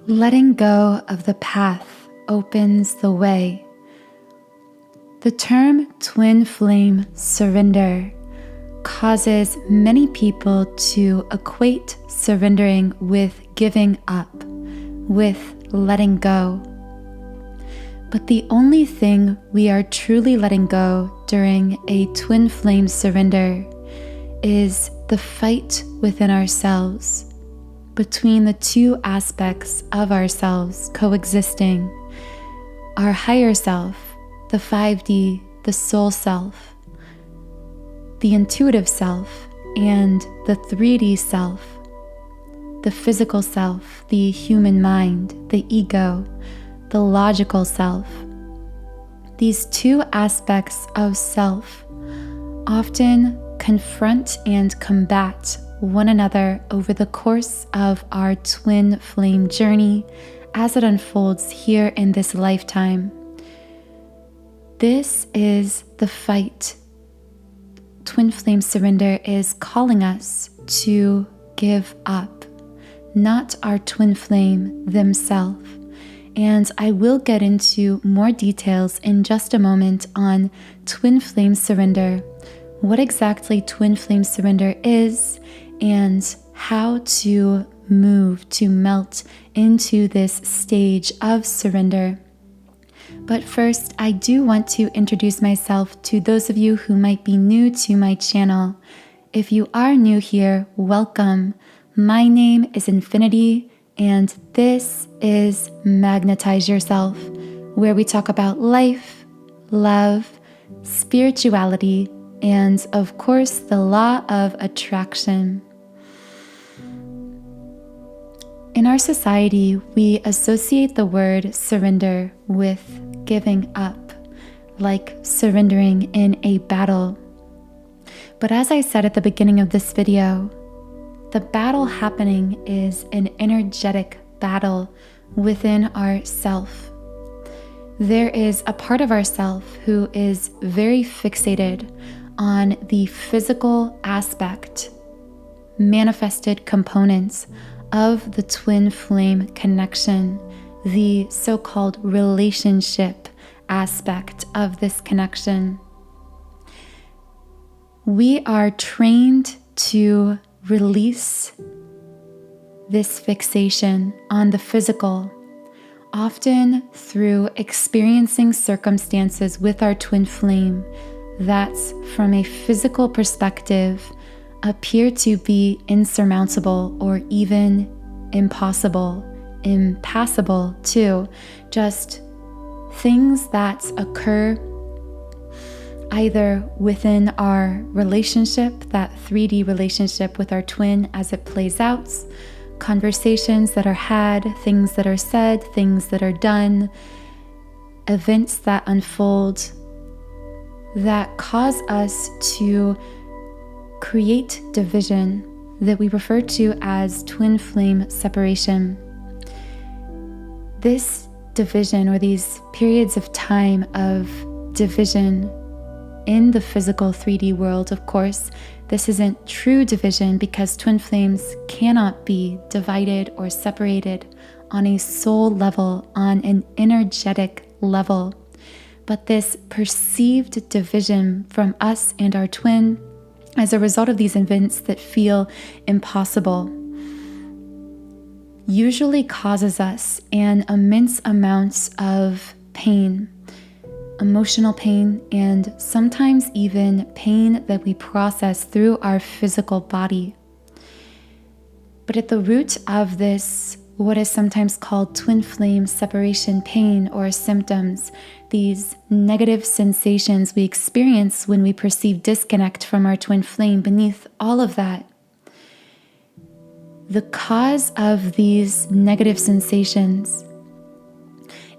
Letting go of the path opens the way. The term twin flame surrender causes many people to equate surrendering with giving up, with letting go. But the only thing we are truly letting go during a twin flame surrender is the fight within ourselves, between the two aspects of ourselves coexisting, our higher self, the 5D, the soul self, the intuitive self, and the 3D self, the physical self, the human mind, the ego, the logical self. These two aspects of self often confront and combat one another over the course of our twin flame journey as it unfolds here in this lifetime. This is the fight. Twin flame surrender is calling us to give up, not our twin flame themselves. And I will get into more details in just a moment on twin flame surrender, what exactly twin flame surrender is, and how to move to melt into this stage of surrender. But first, I do want to introduce myself to those of you who might be new to my channel. If you are new here, welcome. My name is Infinity, and this is Magnetize Yourself, where we talk about life, love, spirituality, and of course, the law of attraction. In our society, we associate the word surrender with giving up, like surrendering in a battle. But as I said at the beginning of this video, the battle happening is an energetic battle within ourself. There is a part of ourself who is very fixated on the physical aspect, manifested components of the twin flame connection, the so-called relationship aspect of this connection. We are trained to release this fixation on the physical, often through experiencing circumstances with our twin flame that, from a physical perspective, appear to be insurmountable or even impossible, impassable too, just things that occur either within our relationship, that 3D relationship with our twin as it plays out, conversations that are had, things that are said, things that are done, events that unfold that cause us to create division that we refer to as twin flame separation. This division, or these periods of time of division in the physical 3D world, of course, this isn't true division because twin flames cannot be divided or separated on a soul level, on an energetic level. But this perceived division from us and our twin as a result of these events that feel impossible usually causes us an immense amount of pain, emotional pain, and sometimes even pain that we process through our physical body. But at the root of this, what is sometimes called twin flame separation pain or symptoms, these negative sensations we experience when we perceive disconnect from our twin flame, beneath all of that, the cause of these negative sensations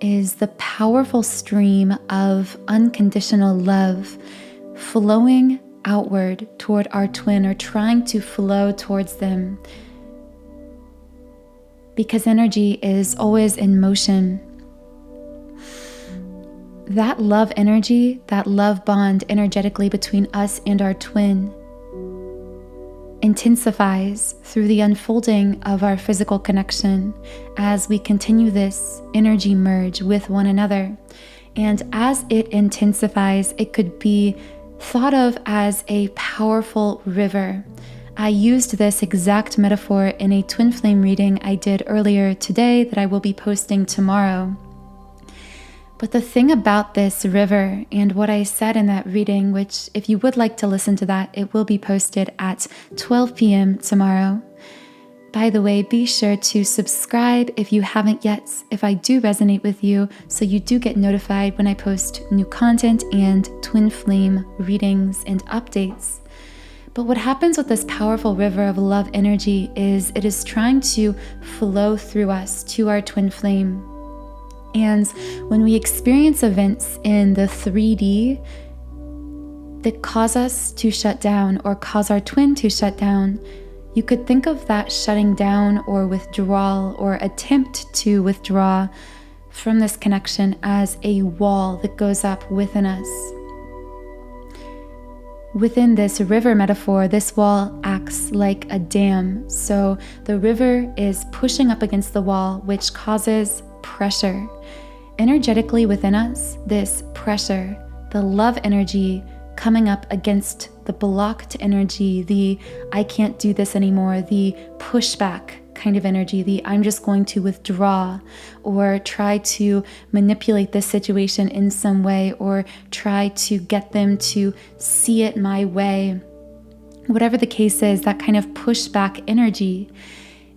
is the powerful stream of unconditional love flowing outward toward our twin, or trying to flow towards them, because energy is always in motion. That love energy, that love bond energetically between us and our twin intensifies through the unfolding of our physical connection as we continue this energy merge with one another. And as it intensifies, it could be thought of as a powerful river. I used this exact metaphor in a twin flame reading I did earlier today that I will be posting tomorrow. But the thing about this river and what I said in that reading, which if you would like to listen to that, it will be posted at 12 p.m. tomorrow. By the way, be sure to subscribe if you haven't yet, if I do resonate with you, so you do get notified when I post new content and twin flame readings and updates. But what happens with this powerful river of love energy is it is trying to flow through us to our twin flame. And when we experience events in the 3D that cause us to shut down or cause our twin to shut down, you could think of that shutting down or withdrawal or attempt to withdraw from this connection as a wall that goes up within us. Within this river metaphor, this wall acts like a dam. So the river is pushing up against the wall, which causes pressure. Energetically within us, this pressure, the love energy coming up against the blocked energy, the I can't do this anymore, the pushback kind of energy, the I'm just going to withdraw or try to manipulate this situation in some way or try to get them to see it my way. Whatever the case is, that kind of pushback energy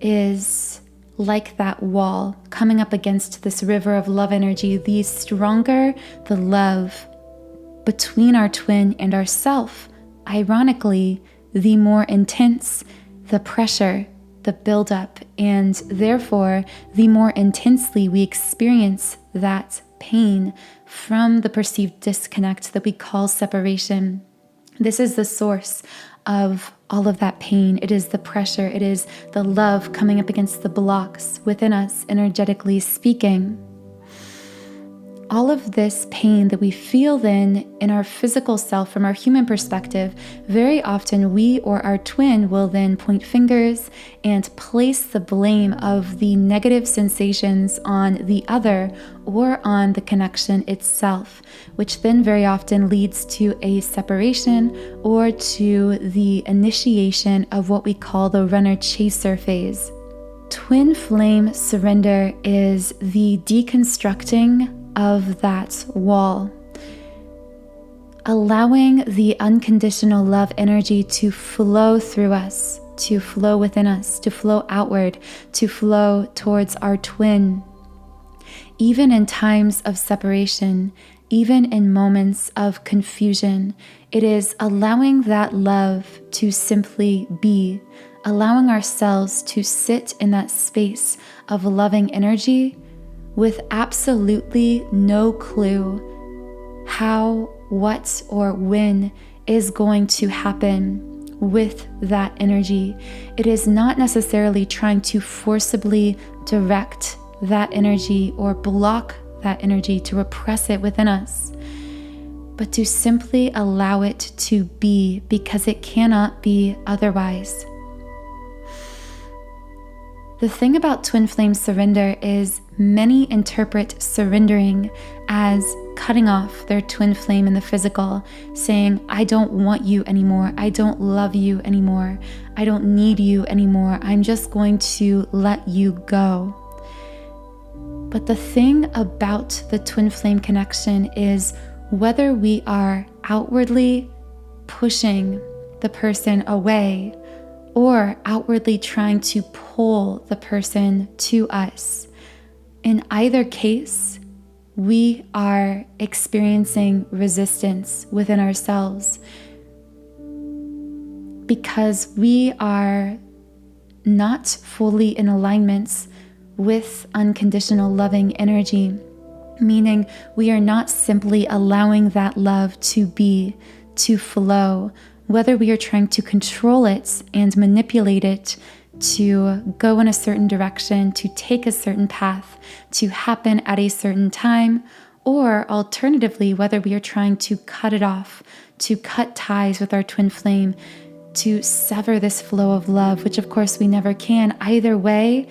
is like that wall coming up against this river of love energy. The stronger the love between our twin and ourself, ironically, the more intense the pressure, the buildup, and therefore the more intensely we experience that pain from the perceived disconnect that we call separation. This is the source of all of that pain. It is the pressure. It is the love coming up against the blocks within us, energetically speaking. All of this pain that we feel then in our physical self from our human perspective, very often we or our twin will then point fingers and place the blame of the negative sensations on the other or on the connection itself, which then very often leads to a separation or to the initiation of what we call the runner-chaser phase. Twin flame surrender is the deconstructing of that wall, allowing the unconditional love energy to flow through us, to flow within us, to flow outward, to flow towards our twin. Even in times of separation, even in moments of confusion, it is allowing that love to simply be, allowing ourselves to sit in that space of loving energy with absolutely no clue how, what, or when is going to happen with that energy. It is not necessarily trying to forcibly direct that energy or block that energy to repress it within us, but to simply allow it to be because it cannot be otherwise. The thing about twin flame surrender is many interpret surrendering as cutting off their twin flame in the physical, saying, I don't want you anymore. I don't love you anymore. I don't need you anymore. I'm just going to let you go. But the thing about the twin flame connection is whether we are outwardly pushing the person away or outwardly trying to pull the person to us. In either case, we are experiencing resistance within ourselves because we are not fully in alignment with unconditional loving energy, meaning we are not simply allowing that love to be, to flow, whether we are trying to control it and manipulate it to go in a certain direction, to take a certain path, to happen at a certain time, or alternatively, whether we are trying to cut it off, to cut ties with our twin flame, to sever this flow of love, which of course we never can. Either way,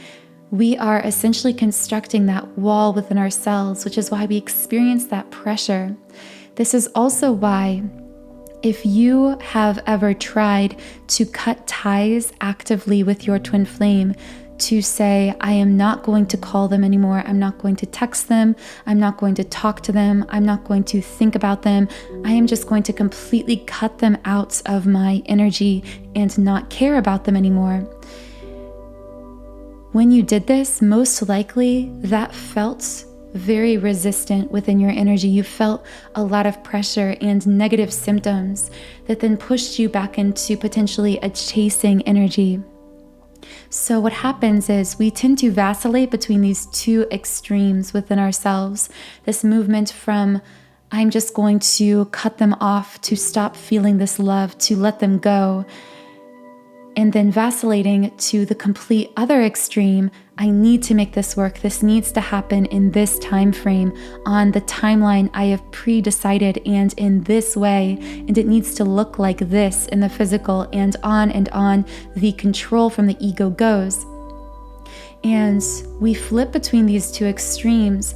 we are essentially constructing that wall within ourselves, which is why we experience that pressure. This is also why, if you have ever tried to cut ties actively with your twin flame, to say, I am not going to call them anymore, I'm not going to text them, I'm not going to talk to them, I'm not going to think about them, I am just going to completely cut them out of my energy and not care about them anymore. When you did this, most likely that felt very resistant within your energy. You felt a lot of pressure and negative symptoms that then pushed you back into potentially a chasing energy. So what happens is we tend to vacillate between these two extremes within ourselves. This movement from, I'm just going to cut them off, to stop feeling this love, to let them go. And then vacillating to the complete other extreme, I need to make this work. This needs to happen in this time frame, on the timeline I have pre-decided, and in this way, and it needs to look like this in the physical, and on the control from the ego goes. And we flip between these two extremes,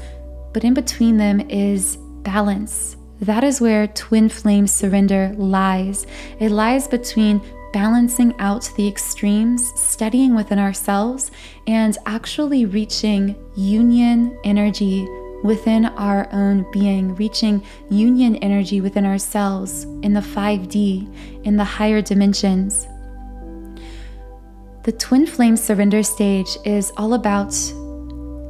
but in between them is balance. That is where twin flame surrender lies. It lies between balancing out the extremes, studying within ourselves, and actually reaching union energy within our own being, reaching union energy within ourselves in the 5D, in the higher dimensions. The twin flame surrender stage is all about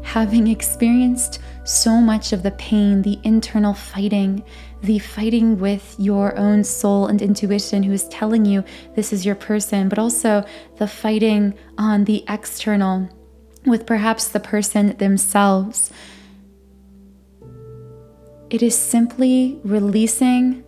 having experienced so much of the pain, the internal fighting, the fighting with your own soul and intuition who is telling you this is your person, but also the fighting on the external with perhaps the person themselves. It is simply releasing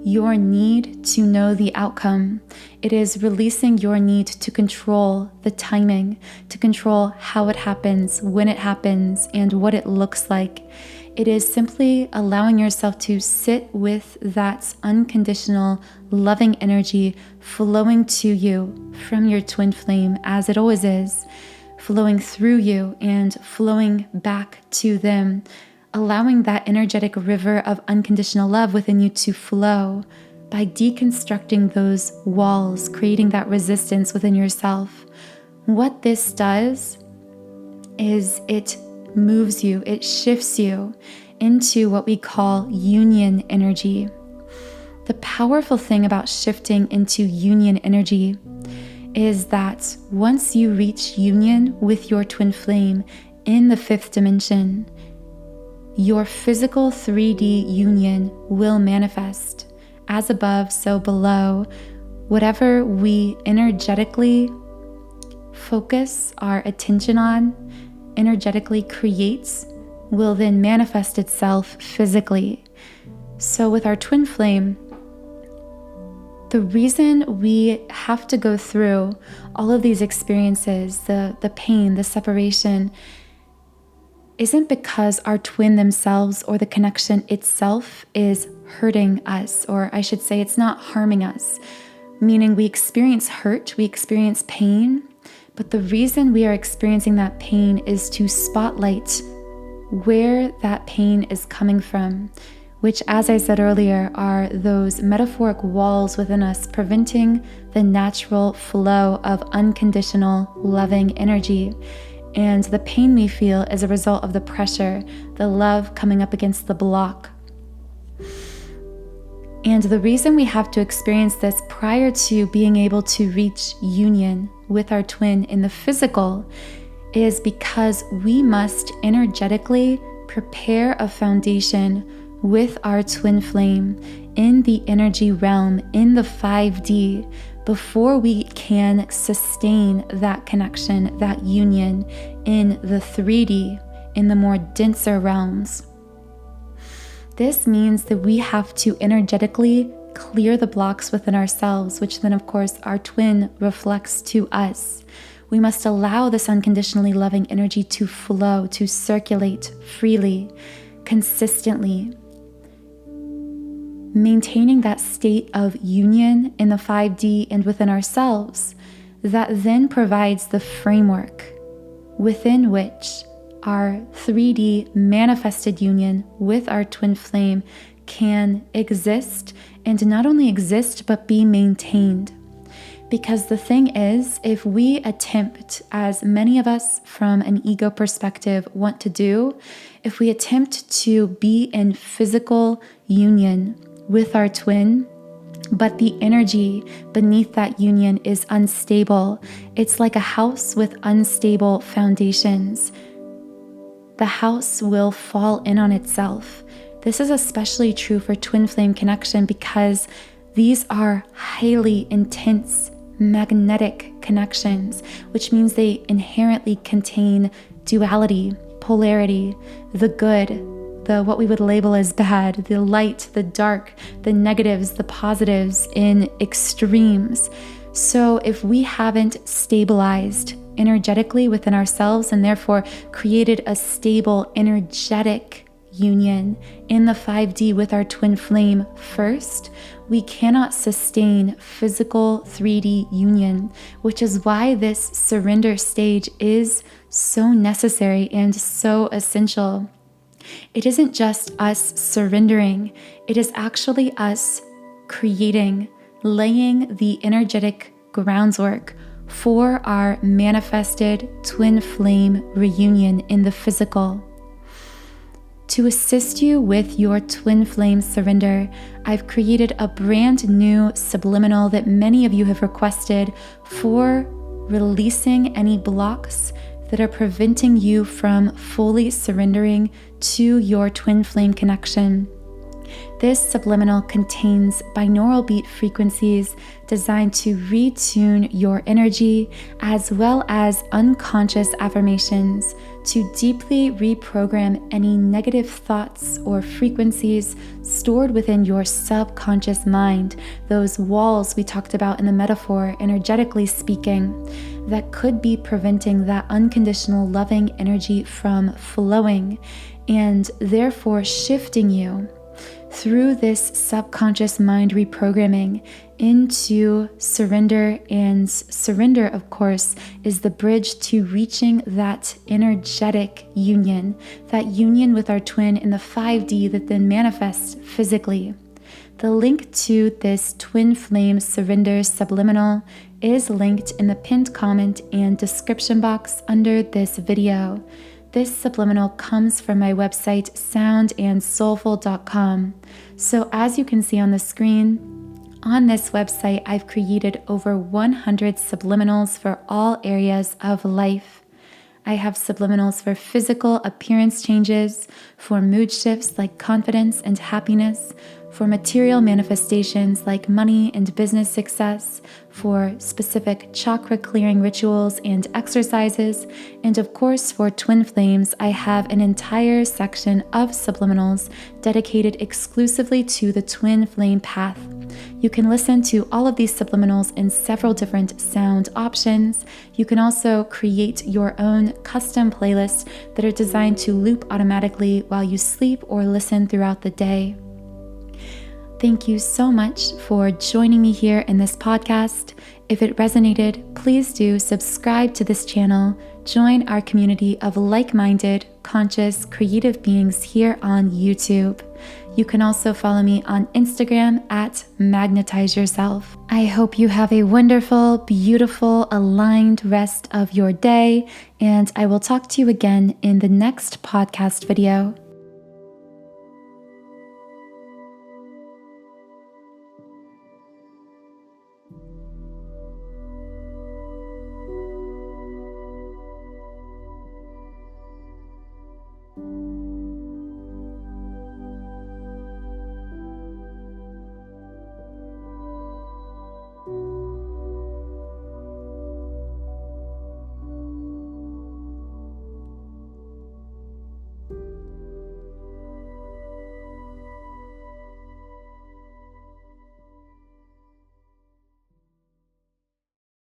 your need to know the outcome. It is releasing your need to control the timing, to control how it happens, when it happens, and what it looks like. It is simply allowing yourself to sit with that unconditional, loving energy flowing to you from your twin flame, as it always is, flowing through you and flowing back to them, allowing that energetic river of unconditional love within you to flow by deconstructing those walls, creating that resistance within yourself. What this does is it moves you, it shifts you into what we call union energy. The powerful thing about shifting into union energy is that once you reach union with your twin flame in the 5th dimension, your physical 3D union will manifest. As above, so below. Whatever we energetically focus our attention on, energetically creates, will then manifest itself physically. So with our twin flame, the reason we have to go through all of these experiences, the pain, the separation, isn't because our twin themselves or the connection itself is hurting us, or I should say it's not harming us, meaning we experience hurt, we experience pain, but the reason we are experiencing that pain is to spotlight where that pain is coming from, which, as I said earlier, are those metaphoric walls within us preventing the natural flow of unconditional loving energy. And the pain we feel is a result of the pressure, the love coming up against the block. And the reason we have to experience this prior to being able to reach union with our twin in the physical is because we must energetically prepare a foundation with our twin flame in the energy realm, in the 5D, before we can sustain that connection, that union in the 3D, in the more denser realms. This means that we have to energetically clear the blocks within ourselves, which then of course our twin reflects to us. We must allow this unconditionally loving energy to flow, to circulate freely, consistently. maintaining that state of union in the 5D and within ourselves, that then provides the framework within which our 3D manifested union with our twin flame can exist, and not only exist, but be maintained. Because the thing is, if we attempt, as many of us from an ego perspective want to do, if we attempt to be in physical union with our twin, but the energy beneath that union is unstable, it's like a house with unstable foundations. The house will fall in on itself. This is especially true for twin flame connection because these are highly intense magnetic connections, which means they inherently contain duality, polarity, the good, the what we would label as bad, the light, the dark, the negatives, the positives in extremes. So if we haven't stabilized energetically within ourselves and therefore created a stable energetic union in the 5D with our twin flame first, we cannot sustain physical 3D union, which is why this surrender stage is so necessary and so essential. It isn't just us surrendering, it is actually us creating, laying the energetic groundwork for our manifested twin flame reunion in the physical. To assist you with your twin flame surrender, I've created a brand new subliminal that many of you have requested for releasing any blocks that are preventing you from fully surrendering to your twin flame connection. This subliminal contains binaural beat frequencies designed to retune your energy, as well as unconscious affirmations to deeply reprogram any negative thoughts or frequencies stored within your subconscious mind, those walls we talked about in the metaphor, energetically speaking, that could be preventing that unconditional loving energy from flowing and therefore shifting you through this subconscious mind reprogramming into surrender. And surrender, of course, is the bridge to reaching that energetic union, that union with our twin in the 5D that then manifests physically. The link to this twin flame surrender subliminal is linked in the pinned comment and description box under this video. This subliminal comes from my website, soundandsoulful.com. So as you can see on the screen, on this website, I've created over 100 subliminals for all areas of life. I have subliminals for physical appearance changes, for mood shifts like confidence and happiness, for material manifestations like money and business success, for specific chakra clearing rituals and exercises, and of course for twin flames, I have an entire section of subliminals dedicated exclusively to the twin flame path. You can listen to all of these subliminals in several different sound options. You can also create your own custom playlists that are designed to loop automatically while you sleep or listen throughout the day. Thank you so much for joining me here in this podcast. If it resonated, please do subscribe to this channel, join our community of like-minded, conscious, creative beings here on YouTube. You can also follow me on Instagram at Magnetize Yourself. I hope you have a wonderful, beautiful, aligned rest of your day, and I will talk to you again in the next podcast video.